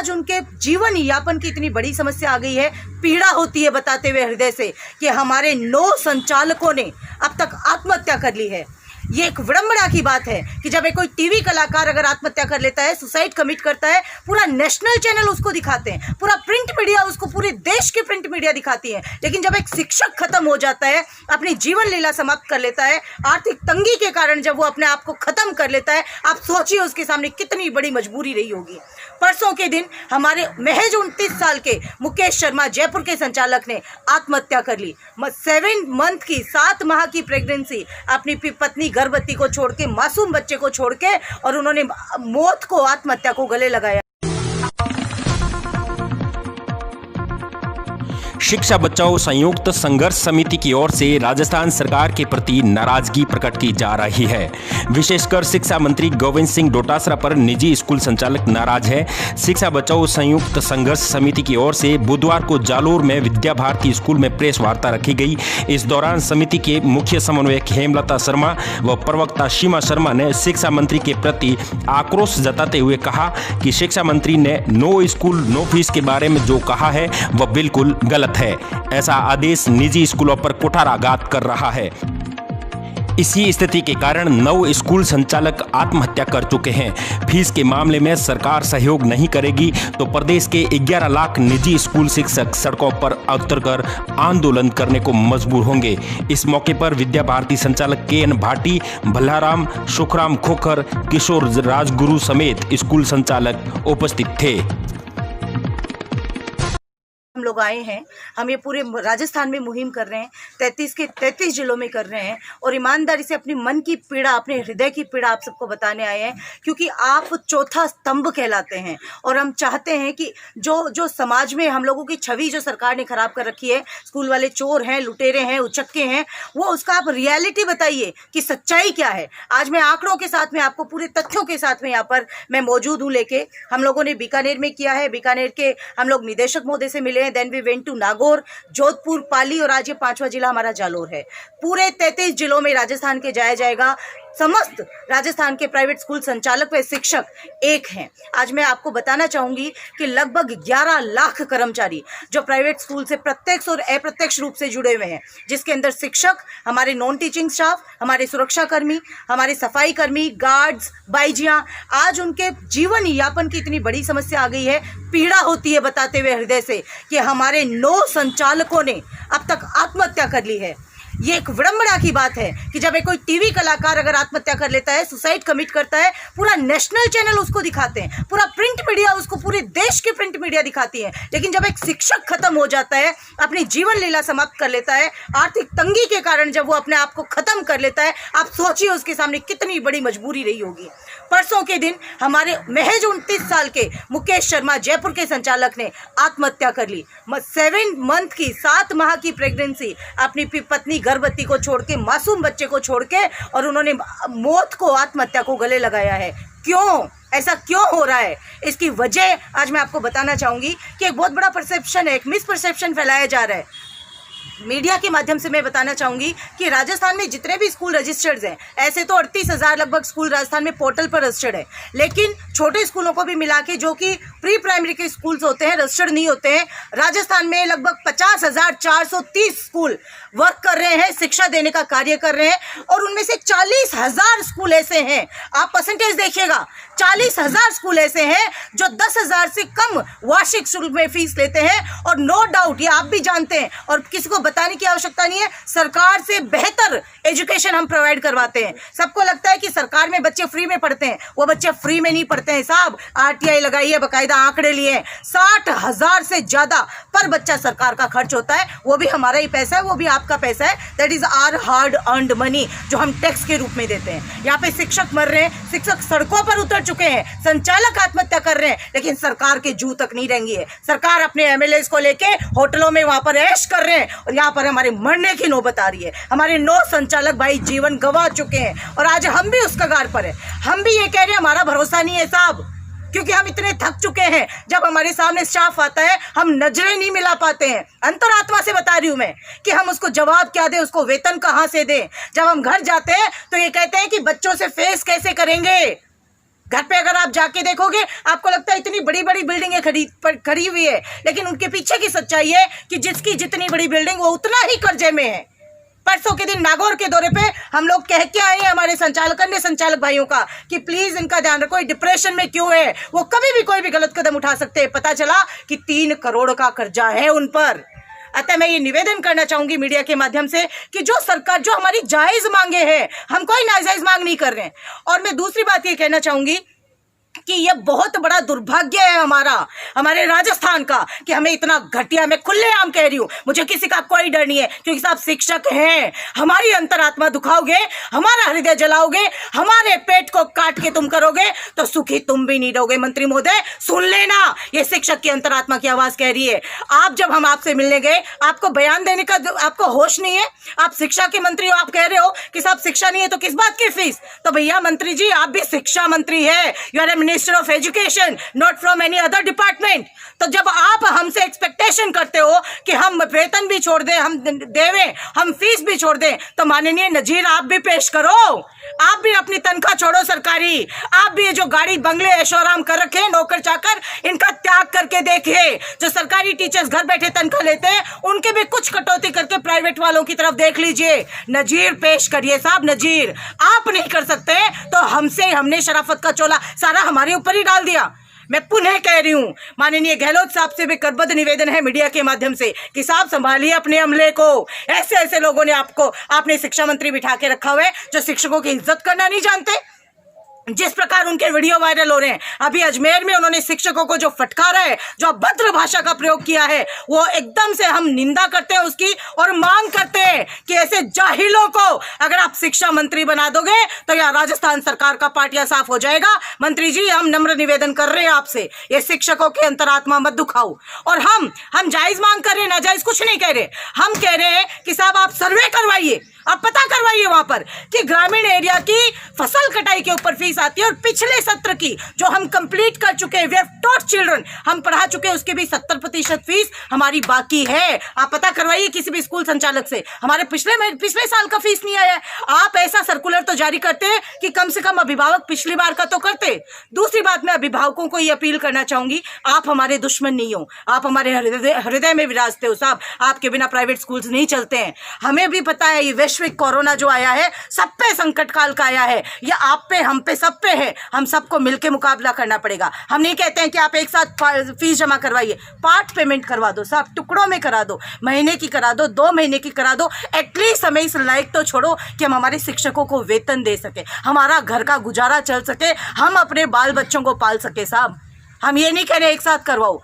आज उनके जीवन यापन की इतनी बड़ी समस्या आ गई है, पीड़ा होती है बताते हुए हृदय से कि हमारे 9 संचालकों ने अब तक आत्महत्या कर ली है। ये एक विडंबना की बात है कि जब एक कोई टीवी कलाकार अगर आत्महत्या कर लेता है, सुसाइड कमिट करता है, पूरा नेशनल चैनल उसको दिखाते हैं, पूरा प्रिंट मीडिया उसको, पूरे देश की प्रिंट मीडिया दिखाती है। लेकिन जब एक शिक्षक खत्म हो जाता है, अपनी जीवन लीला समाप्त कर लेता है, आर्थिक तंगी के कारण जब वो अपने आप को खत्म कर लेता है, आप सोचिए उसके सामने कितनी बड़ी मजबूरी रही होगी। परसों के दिन हमारे महज 29 साल के मुकेश शर्मा जयपुर के संचालक ने आत्महत्या कर ली। 7 मंथ की 7 माह की प्रेगनेंसी अपनी पत्नी गर्भवती को छोड़ के, मासूम बच्चे को छोड़ के, और उन्होंने मौत को, आत्महत्या को गले लगाया। शिक्षा बचाओ संयुक्त संघर्ष समिति की ओर से राजस्थान सरकार के प्रति नाराजगी प्रकट की जा रही है। विशेषकर शिक्षा मंत्री गोविंद सिंह डोटासरा पर निजी स्कूल संचालक नाराज है। शिक्षा बचाओ संयुक्त संघर्ष समिति की ओर से बुधवार को जालोर में विद्या भारती स्कूल में प्रेस वार्ता रखी गई। इस दौरान समिति के मुख्य समन्वयक हेमलता शर्मा व प्रवक्ता सीमा शर्मा ने शिक्षा मंत्री के प्रति आक्रोश जताते हुए कहा कि शिक्षा मंत्री ने नो स्कूल नो फीस के बारे में जो कहा है वह बिल्कुल गलत है। ऐसा आदेश निजी स्कूलों पर कुठाराघात कर रहा है। इसी स्थिति के कारण 9 स्कूल संचालक आत्महत्या कर चुके हैं। फीस के मामले में सरकार सहयोग नहीं करेगी तो प्रदेश के 11 लाख निजी स्कूल शिक्षक सड़कों पर उतरकर आंदोलन करने को मजबूर होंगे। इस मौके पर विद्या भारती संचालक KN भाटी, भल्लाराम, सुखराम खोखर, किशोर राजगुरु समेत स्कूल संचालक उपस्थित थे। हम लोग आए हैं, हम ये पूरे राजस्थान में मुहिम कर रहे हैं, 33 के 33 जिलों में कर रहे हैं, और ईमानदारी से अपनी मन की पीड़ा, अपने हृदय की पीड़ा आप सबको बताने आए हैं, क्योंकि आप चौथा स्तंभ कहलाते हैं। और हम चाहते हैं कि जो समाज में हम लोगों की छवि जो सरकार ने खराब कर रखी है, स्कूल वाले चोर हैं, लुटेरे हैं, उचक्के हैं, वो उसका आप रियलिटी बताइए कि सच्चाई क्या है। आज मैं आंकड़ों के साथ में, आपको पूरे तथ्यों के साथ में यहाँ पर मैं मौजूद हूँ लेके। हम लोगों ने बीकानेर में किया है, बीकानेर के हम लोग निदेशक महोदय से मिले, then we went to Nagaur, Jodhpur, Pali, और आज ये 5वां जिला हमारा जालोर है। पूरे 33 जिलों में राजस्थान के जाया जाएगा। समस्त राजस्थान के प्राइवेट स्कूल संचालक व शिक्षक एक हैं। आज मैं आपको बताना चाहूंगी कि लगभग 11 लाख कर्मचारी जो प्राइवेट स्कूल से प्रत्यक्ष और अप्रत्यक्ष रूप से जुड़े हुए हैं, जिसके अंदर शिक्षक, हमारे नॉन टीचिंग स्टाफ, हमारे सुरक्षा कर्मी, हमारे सफाई कर्मी, गार्ड्स, बाईजियां, आज उनके जीवन यापन की इतनी बड़ी समस्या आ गई है, पीड़ा होती है बताते हुए हृदय से कि हमारे 9 संचालकों ने अब तक आत्महत्या कर ली है। ये एक विडंबना की बात है कि जब एक कोई टीवी कलाकार अगर आत्महत्या कर लेता है, सुसाइड कमिट करता है, पूरा नेशनल चैनल उसको दिखाते हैं, पूरा प्रिंट मीडिया उसको, पूरे देश की प्रिंट मीडिया दिखाती है। लेकिन जब एक शिक्षक खत्म हो जाता है, अपनी जीवन लीला समाप्त कर लेता है, आर्थिक तंगी के कारण जब वो अपने आप को खत्म कर लेता है, आप सोचिए उसके सामने कितनी बड़ी मजबूरी रही होगी। परसों के दिन हमारे महज 29 साल के मुकेश शर्मा जयपुर के संचालक ने आत्महत्या कर ली। 7 मंथ की 7 माह की प्रेगनेंसी अपनी पत्नी गर्भवती को छोड़ के, मासूम बच्चे को छोड़ के, और उन्होंने मौत को, आत्महत्या को गले लगाया है। क्यों ऐसा क्यों हो रहा है, इसकी वजह आज मैं आपको बताना चाहूंगी कि एक बहुत बड़ा परसेप्शन है, एक मिसपरसेप्शन फैलाया जा रहा है। मीडिया के माध्यम से मैं बताना चाहूंगी कि राजस्थान में जितने भी स्कूल रजिस्टर्ड हैं, ऐसे तो 38,000 लगभग स्कूल राजस्थान में पोर्टल पर रजिस्टर्ड है, लेकिन छोटे स्कूलों को भी मिला के, जो कि प्री प्राइमरी के स्कूल्स होते हैं, रजिस्टर्ड नहीं होते हैं, राजस्थान में लगभग 50,430 स्कूल वर्क कर रहे हैं, शिक्षा देने का कार्य कर रहे हैं, और उनमें से 40,000 स्कूल ऐसे हैं, आप परसेंटेज देखिएगा, 40,000 स्कूल ऐसे हैं जो 10,000 से कम वार्षिक शुल्क में फीस लेते हैं। और नो डाउट ये आप भी जानते हैं और किसी को बताने की आवश्यकता नहीं है, सरकार से बेहतर एजुकेशन हम प्रोवाइड करवाते हैं। सबको लगता है कि सरकार में बच्चे फ्री में पढ़ते हैं, वो बच्चे फ्री में नहीं पढ़ते हैं साहब। RTI लगाई है, बाकायदा आंकड़े लिए हैं, 60,000 से ज्यादा पर बच्चा सरकार का खर्च होता है। वो भी हमारा ही पैसा है, वो भी आपका पैसा है, that is our hard earned money जो हम टैक्स के रूप में देते हैं। यहाँ पे शिक्षक मर रहे हैं, शिक्षक सड़कों पर उतर चुके हैं, संचालक आत्महत्या कर रहे हैं, लेकिन सरकार के जू तक नहीं रहेंगी है। सरकार अपने MLAs को लेके होटलों में वहां पर ऐश कर रहे हैं, और यहाँ पर हमारे मरने की नौबत आ रही है। हमारे 9 संचालक भाई जीवन गंवा चुके हैं, और आज हम भी उस कगार पर है। हम भी ये कह रहे हैं हमारा भरोसा नहीं है साहब, क्योंकि हम इतने थक चुके हैं। जब हमारे सामने स्टाफ आता है, हम नजरें नहीं मिला पाते हैं। अंतरात्मा से बता रही हूं मैं कि हम उसको जवाब क्या दें, उसको वेतन कहां से दें। जब हम घर जाते हैं तो ये कहते हैं कि बच्चों से फेस कैसे करेंगे। घर पे अगर आप जाके देखोगे आपको लगता है इतनी बड़ी बड़ी बिल्डिंगें खड़ी हुई है, लेकिन उनके पीछे की सच्चाई है कि जिसकी जितनी बड़ी बिल्डिंग वो उतना ही कर्जे में है। परसों के दिन नागौर के दौरे पे हम लोग कह के आए हैं हमारे अन्य संचालक भाइयों का कि प्लीज इनका ध्यान रखो, डिप्रेशन में क्यों है, वो कभी भी कोई भी गलत कदम उठा सकते हैं। पता चला कि 3 करोड़ का कर्जा है उन पर। अतः मैं ये निवेदन करना चाहूंगी मीडिया के माध्यम से कि जो सरकार जो हमारी जायज मांगे हैं, हम कोई नाजायज मांग नहीं कर रहे हैं। और मैं दूसरी बात ये कहना चाहूंगी कि यह बहुत बड़ा दुर्भाग्य है हमारे राजस्थान का कि हमें इतना घटिया, मैं खुलेआम कह रही हूँ, मुझे किसी का कोई डर नहीं है क्योंकि साहब शिक्षक हैं। हमारी अंतरात्मा दुखाओगे, हमारा हृदय जलाओगे, हमारे पेट को काट के तुम करोगे तो सुखी तुम भी नहीं रहोगे। मंत्री महोदय सुन लेना, ये शिक्षक की अंतरात्मा की आवाज कह रही है। आप जब हम आपसे मिलने गए, आपको बयान देने का आपको होश नहीं है। आप शिक्षा के मंत्री हो, आप कह रहे हो कि साहब शिक्षा नहीं है तो किस बात की फीस। तो भैया मंत्री जी, आप भी शिक्षा मंत्री है, you are minister of education, not from any other department. तो जब आप हमसे एक्सपेक्टेशन करते हो कि हम वेतन भी छोड़ दें, हम देवें, हम फीस भी छोड़ दें, तो माननीय नजीर आप भी पेश करो। आप भी अपनी तनख्वाह छोड़ो सरकारी, आप भी ये जो गाड़ी बंगले ऐशोआराम कर रखे नौकर चाकर, इनका त्याग करके देखिए। जो सरकारी टीचर्स घर बैठे तनख्वाह लेते हैं उनके भी कुछ कटौती करके प्राइवेट वालों की तरफ देख लीजिए। नजीर पेश करिए साहब, नजीर। आप नहीं कर सकते तो हमने शराफत का चोला सारा हमारे ऊपर ही डाल दिया। मैं पुनः कह रही हूं, माननीय गहलोत साहब से भी करबद्ध निवेदन है मीडिया के माध्यम से कि साहब संभालिए अपने अमले को। ऐसे ऐसे लोगों ने आपने शिक्षा मंत्री बिठा के रखा हुआ है जो शिक्षकों की इज्जत करना नहीं जानते। जिस प्रकार उनके वीडियो वायरल हो रहे हैं, अभी अजमेर में उन्होंने शिक्षकों को जो फटकारा है, जो अभद्र भाषा का प्रयोग किया है, वो एकदम से हम निंदा करते हैं उसकी और मांग करते हैं कि ऐसे जाहिलों को अगर आप शिक्षा मंत्री बना दोगे तो यह राजस्थान सरकार का पाटिया साफ हो जाएगा। मंत्री जी, हम नम्र निवेदन कर रहे हैं आपसे, ये शिक्षकों की अंतरात्मा मत दुखाओ। और हम जायज मांग कर रहे हैं, नाजायज कुछ नहीं कह रहे। हम कह रहे हैं कि साहब आप सर्वे करवाइए, आप पता करवाइए वहां पर कि ग्रामीण एरिया की फसल कटाई के ऊपर फीस आती है और पिछले सत्र की जो हम कंप्लीट कर चुके हैं, वी हैव टॉट चिल्ड्रन, हम पढ़ा चुके हैं, उसके भी 70% फीस हमारी बाकी है। आप पता करवाइए किसी भी स्कूल संचालक से, हमारे पिछले साल का फीस नहीं आया। आप ऐसा सर्कुलर तो जारी करते हैं कि कम से कम अभिभावक पिछली बार का तो करते। दूसरी बात, मैं अभिभावकों को ये अपील करना चाहूंगी, आप हमारे दुश्मन नहीं हो, आप हमारे हृदय में विराजते हो साहब। आपके बिना प्राइवेट स्कूल्स नहीं चलते हैं। हमें भी पता है ये वैश्विक कोरोना जो आया है सब पे संकट काल का आया है, ये आप पे, हम पे, सब पे है। हम सबको मिलकर मुकाबला करना पड़ेगा। हम नहीं कहते हैं कि आप एक साथ फीस जमा करवाइए, पार्ट पेमेंट करवा दो साहब, टुकड़ों में करा दो, महीने की करा दो, 2 महीने की करा दो। एटलीस्ट हमें इस लायक तो छोड़ो कि हम हमारे शिक्षकों को वेतन दे सके, हमारा घर का गुजारा चल सके, हम अपने बाल बच्चों को पाल सके साहब। हम ये नहीं कह रहे एक साथ करवाओ।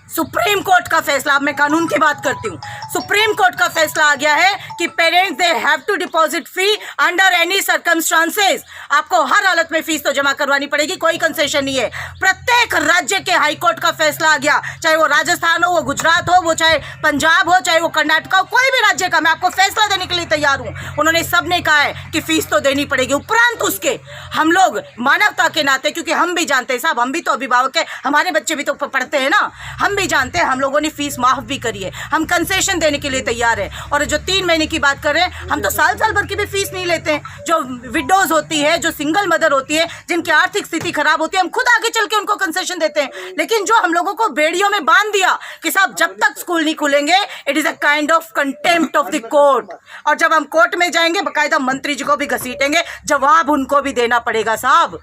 सुप्रीम कोर्ट का फैसला, अब मैं कानून की बात करती हूँ, सुप्रीम कोर्ट का फैसला आ गया है कि parents they have to deposit fee under any circumstances. आपको हर हालत में फीस तो जमा करवानी पड़ेगी, कोई कंसेशन नहीं है। प्रत्येक राज्य के हाई कोर्ट का फैसला आ गया, चाहे वो राजस्थान हो, वो गुजरात हो, वो चाहे पंजाब हो, चाहे वो कर्नाटक हो, कोई भी राज्य का, मैं आपको फैसला देने के लिए तैयार हूँ। उन्होंने सबने कहा है कि फीस तो देनी पड़ेगी। उपरांत उसके हम लोग मानवता के नाते, क्योंकि हम भी जानते हैं साहब, हम भी तो अभिभावक है, हमारे बच्चे भी तो पढ़ते हैं ना, हम भी जानते हैं, हम लोगों ने फीस माफ भी करी है, हम कंसेशन देने के लिए तैयार है। और जो 3 महीने की बात कर रहे हैं, हम तो साल भर की भी फीस नहीं लेते हैं। जो विडोज होती है, जो सिंगल मदर होती है, जिनकी आर्थिक स्थिति खराब होती है, हम खुद आगे चल के उनको कंसेशन देते हैं। लेकिन जो हम लोगों को बेड़ियों में बांध दिया कि साहब जब तक स्कूल नहीं खुलेंगे, it is a kind of contempt of the court. और जब हम कोर्ट में जाएंगे, बाकायदा मंत्री जी को भी घसीटेंगे, जवाब उनको भी देना पड़ेगा साहब।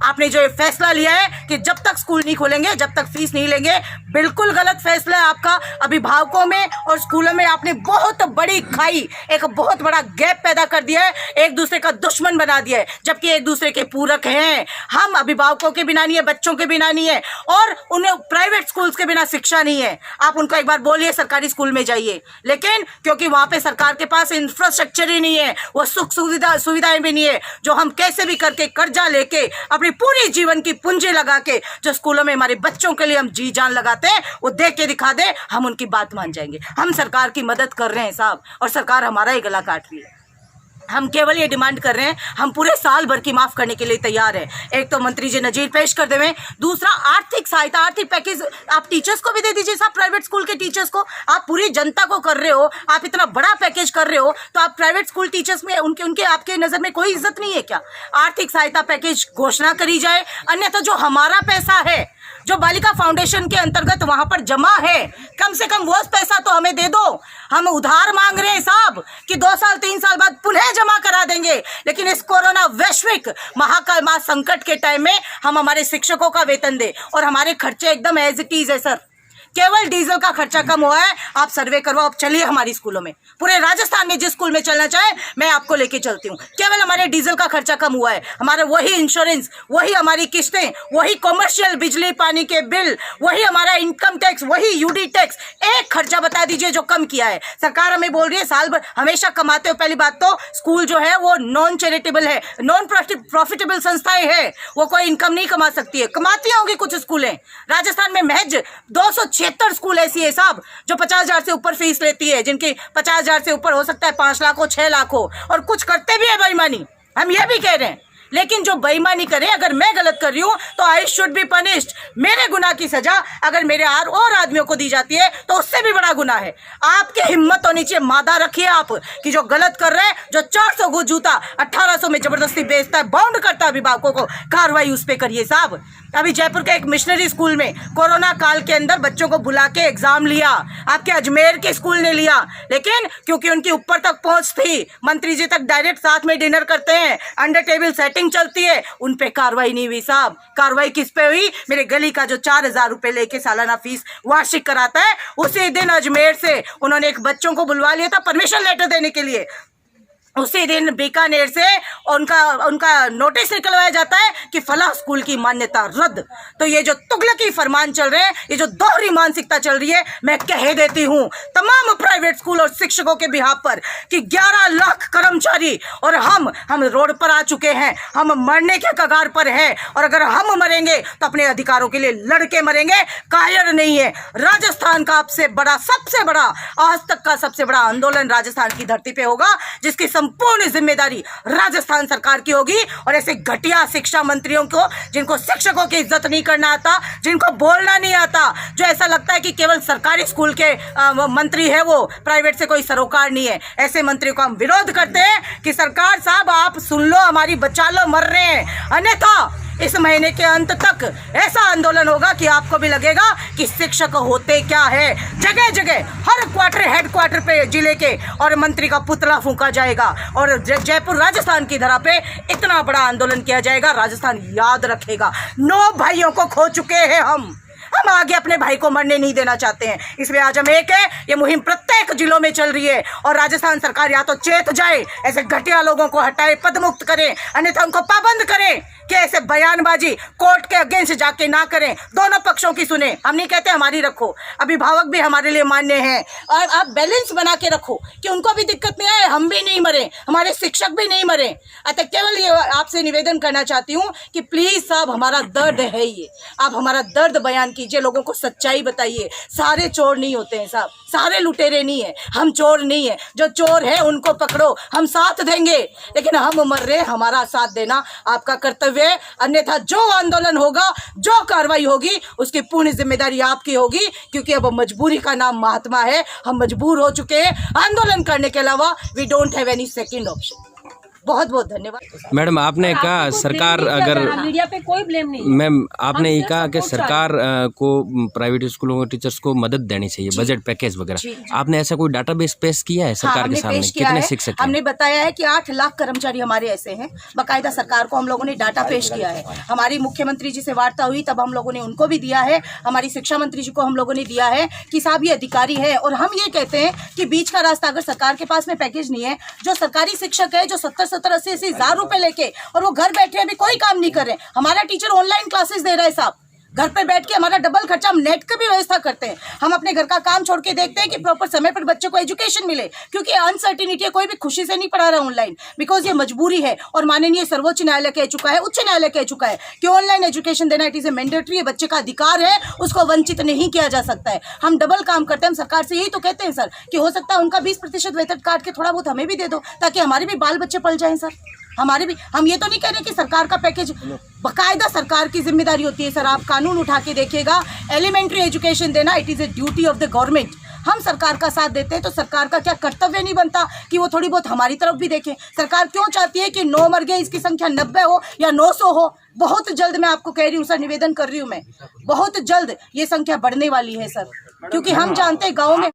आपने जो ये फैसला लिया है कि जब तक स्कूल नहीं खोलेंगे, जब तक फीस नहीं लेंगे, बिल्कुल गलत फैसला है आपका। अभिभावकों में और स्कूलों में आपने बहुत बड़ी खाई, एक बहुत बड़ा गैप पैदा कर दिया है, एक दूसरे का दुश्मन बना दिया है, जबकि एक दूसरे के पूरक हैं। हम अभिभावकों के बिना नहीं है, बच्चों के बिना नहीं है, और उन्हें प्राइवेट स्कूल्स के बिना शिक्षा नहीं है। आप उनको एक बार बोलिए सरकारी स्कूल में जाइए, लेकिन क्योंकि वहां पे सरकार के पास इंफ्रास्ट्रक्चर ही नहीं है, वो सुख सुविधाएं भी नहीं है, जो हम कैसे भी करके कर्जा लेके अपनी पूरी जीवन की पूंजी लगा के जो स्कूलों में हमारे बच्चों के लिए हम जी जान लगाते हैं, वो देख के दिखा दे, हम उनकी बात मान जाएंगे। हम सरकार की मदद कर रहे हैं साहब, और सरकार हमारा ही गला काट रही है। हम केवल ये डिमांड कर रहे हैं, हम पूरे साल भर की माफ़ करने के लिए तैयार हैं। एक तो मंत्री जी नजीर पेश कर देवें, दूसरा आर्थिक सहायता, आर्थिक पैकेज आप टीचर्स को भी दे दीजिए साहब। प्राइवेट स्कूल के टीचर्स को आप पूरी जनता को कर रहे हो, आप इतना बड़ा पैकेज कर रहे हो, तो आप प्राइवेट स्कूल टीचर्स में उनके आपके नज़र में कोई इज्जत नहीं है क्या? आर्थिक सहायता पैकेज घोषणा करी जाए, अन्यथा जो हमारा पैसा है, जो बालिका फाउंडेशन के अंतर्गत वहां पर जमा है, कम से कम वो पैसा तो हमें दे दो। हम उधार मांग रहे हैं साहब कि 2 साल 3 साल बाद पुनः जमा करा देंगे, लेकिन इस कोरोना वैश्विक महाकाल संकट के टाइम में हम हमारे शिक्षकों का वेतन दे, और हमारे खर्चे एकदम एज इट इज है सर। केवल डीजल का खर्चा कम हुआ है। आप सर्वे करवाओ, आप चलिए हमारी स्कूलों में, पूरे राजस्थान में जिस स्कूल में चलना चाहे मैं आपको लेके चलती हूँ। केवल हमारे डीजल का खर्चा कम हुआ है, हमारा वही इंश्योरेंस, वही हमारी किस्तें, वही कॉमर्शियल बिजली पानी के बिल, वही हमारा इनकम टैक्स, वही यूडी टैक्स। एक खर्चा बता दीजिए जो कम किया है। सरकार हमें बोल रही है साल भर हमेशा कमाते हो। पहली बात तो स्कूल जो है वो नॉन चैरिटेबल है, नॉन प्रॉफिटेबल संस्थाएं है, वो कोई इनकम नहीं कमा सकती है। कमाती होंगी कुछ स्कूलें। राजस्थान में महज 276 स्कूल ऐसी है साहब जो 50,000 से ऊपर फीस लेती है, जिनकी 50,000 से ऊपर हो सकता है 5 लाख हो, 6 लाख हो, और कुछ करते भी है बेईमानी। हम ये भी कह रहे हैं, लेकिन जो बेईमानी करे, अगर मैं गलत कर रही हूं तो आई शुड बी पनिश्ड। मेरे गुनाह की सजा अगर मेरे और आदमियों को दी जाती है तो उससे भी बड़ा गुनाह है। आपके हिम्मत होनी चाहिए, मादा रखिए आप कि जो गलत कर रहे हैं, जो 400 को जूता 1800 में जबरदस्ती बेचता है, बाउंड करता है अभिभावकों को, कार्रवाई उस पर करिए साहब। अभी जयपुर के एक मिशनरी स्कूल में कोरोना काल के अंदर बच्चों को बुला के एग्जाम लिया, आपके अजमेर के स्कूल ने लिया, लेकिन क्योंकि उनकी ऊपर तक पहुंच थी, मंत्री जी तक डायरेक्ट साथ में डिनर करते हैं, अंडर टेबल सेटिंग चलती है, उन पे कार्रवाई नहीं हुई साहब। कार्रवाई किस पे हुई? मेरे गली का जो 4,000 रुपए लेके सालाना फीस वार्षिक कराता है, उसी दिन अजमेर से उन्होंने एक बच्चों को बुलवा लिया था परमिशन लेटर देने के लिए। उसी दिन बीकानेर से उनका नोटिस निकलवाया जाता है कि फला स्कूल की मान्यता रद्द। तो ये जो तुगलकी फरमान चल रहे हैं, ये जो दोहरी मानसिकता चल रही है, मैं कह देती हूँ तमाम प्राइवेट स्कूल और शिक्षकों के बिहाफ पर कि 11 लाख कर्मचारी और हम रोड पर आ चुके हैं, हम मरने के कगार पर हैं, और अगर हम मरेंगे तो अपने अधिकारों के लिए लड़के मरेंगे, कायर नहीं है। राजस्थान का सबसे बड़ा आज तक का सबसे बड़ा आंदोलन राजस्थान की धरती पे होगा, जिसकी संपूर्ण जिम्मेदारी राजस्थान सरकार की होगी। और ऐसे घटिया शिक्षा मंत्रियों को, जिनको शिक्षकों की इज्जत नहीं करना आता, जिनको बोलना नहीं आता, जो ऐसा लगता है कि केवल सरकारी स्कूल के मंत्री है, वो प्राइवेट से कोई सरोकार नहीं है, ऐसे मंत्री को हम विरोध करते हैं कि सरकार साहब आप सुन लो, हमारी बचा लो, मर रहे हैं। अन्यथा इस महीने के अंत तक ऐसा आंदोलन होगा कि आपको भी लगेगा कि शिक्षक होते क्या है। जगह जगह हर क्वार्टर हेडक्वार्टर पे जिले के और मंत्री का पुतला फूंका जाएगा, और जयपुर राजस्थान की धरा पे इतना बड़ा आंदोलन किया जाएगा, राजस्थान याद रखेगा। 9 भाइयों को खो चुके हैं हम आगे अपने भाई को मरने नहीं देना चाहते हैं। इसलिए आज हम एक है, ये मुहिम प्रत्येक जिलों में चल रही है, और राजस्थान सरकार या तो चेत जाए, ऐसे घटिया लोगों को हटाए, पदमुक्त करें, अन्यथा उनको पाबंद करें कि ऐसे बयानबाजी कोर्ट के अगेंस्ट जाके ना करें, दोनों पक्षों की सुने। हम नहीं कहते हमारी रखो, अभिभावक भी हमारे लिए मान्य हैं, और आप बैलेंस बना के रखो कि उनको भी दिक्कत नहीं आए, हम भी नहीं मरे, हमारे शिक्षक भी नहीं मरे। अतः केवल ये आपसे निवेदन करना चाहती हूँ कि प्लीज साहब, हमारा दर्द है ये, आप हमारा दर्द बयान कीजिए, लोगों को सच्चाई बताइए। सारे चोर नहीं होते हैं साहब, सारे लुटेरे नहीं है, हम चोर नहीं है, जो चोर है उनको पकड़ो, हम साथ देंगे, लेकिन हम मर रहे, हमारा साथ देना आपका कर्तव्य है। अन्यथा जो आंदोलन होगा, जो कार्रवाई होगी, उसकी पूर्ण जिम्मेदारी आपकी होगी, क्योंकि अब मजबूरी का नाम महात्मा है। हम मजबूर हो चुके हैं आंदोलन करने के अलावा, we don't have any second option. बहुत बहुत धन्यवाद। मैडम, आपने कहा सरकार अगर मीडिया पे कोई ब्लेम नहीं, मैम आपने ये कहा कि सरकार को प्राइवेट स्कूलों के टीचर्स को मदद देनी चाहिए, बजट पैकेज वगैरह। आपने ऐसा कोई डाटाबेस पेश किया है सरकार के सामने? कितने शिक्षक हैं? हमने बताया है कि 8 लाख कर्मचारी हमारे ऐसे हैं। बाकायदा सरकार को हम लोगों ने डाटा पेश किया है। हमारी मुख्यमंत्री जी से वार्ता हुई, तब हम लोगों ने उनको भी दिया है, हमारी शिक्षा मंत्री जी को हम लोगों ने दिया है कि साहब ये अधिकारी है, और हम ये कहते हैं कि बीच का रास्ता, अगर सरकार के पास में पैकेज नहीं है, जो सरकारी शिक्षक है जो 70-80 हज़ार रुपए लेके और वो घर बैठे अभी कोई काम नहीं कर रहे, हमारा टीचर ऑनलाइन क्लासेस दे रहा है साहब, घर पे बैठ के हमारा डबल खर्चा, हम नेट की भी व्यवस्था करते हैं। हम अपने घर का काम छोड़ के देखते हैं कि प्रॉपर समय पर बच्चे को एजुकेशन मिले, क्योंकि अनसर्टिनिटी है, कोई भी खुशी से नहीं पढ़ा रहा ऑनलाइन, बिकॉज ये मजबूरी है। और माननीय सर्वोच्च न्यायालय कह चुका है, उच्च न्यायालय कह चुका है कि ऑनलाइन एजुकेशन देना इट इज ए मैंडेटरी, बच्चे का अधिकार है, उसको वंचित नहीं किया जा सकता है। हम डबल काम करते हैं, हम सरकार से यही तो कहते हैं सर कि हो सकता है उनका 20% वेतन काट के थोड़ा बहुत हमें भी दे दो, ताकि हमारे भी बाल बच्चे पल जाएं सर। हमारे भी, हम ये तो नहीं कह रहे कि सरकार का पैकेज, बाकायदा सरकार की जिम्मेदारी होती है सर। आप कानून उठा के देखिएगा, एलिमेंट्री एजुकेशन देना it is a duty of the government. हम सरकार का साथ देते हैं तो सरकार का क्या कर्तव्य नहीं बनता कि वो थोड़ी बहुत हमारी तरफ भी देखें। सरकार क्यों चाहती है कि 9 मर गए, इसकी संख्या 90 हो या 900 हो? बहुत जल्द, मैं आपको कह रही हूँ सर, निवेदन कर रही हूँ मैं, बहुत जल्द ये संख्या बढ़ने वाली है सर, क्योंकि हम जानते हैं गाँव में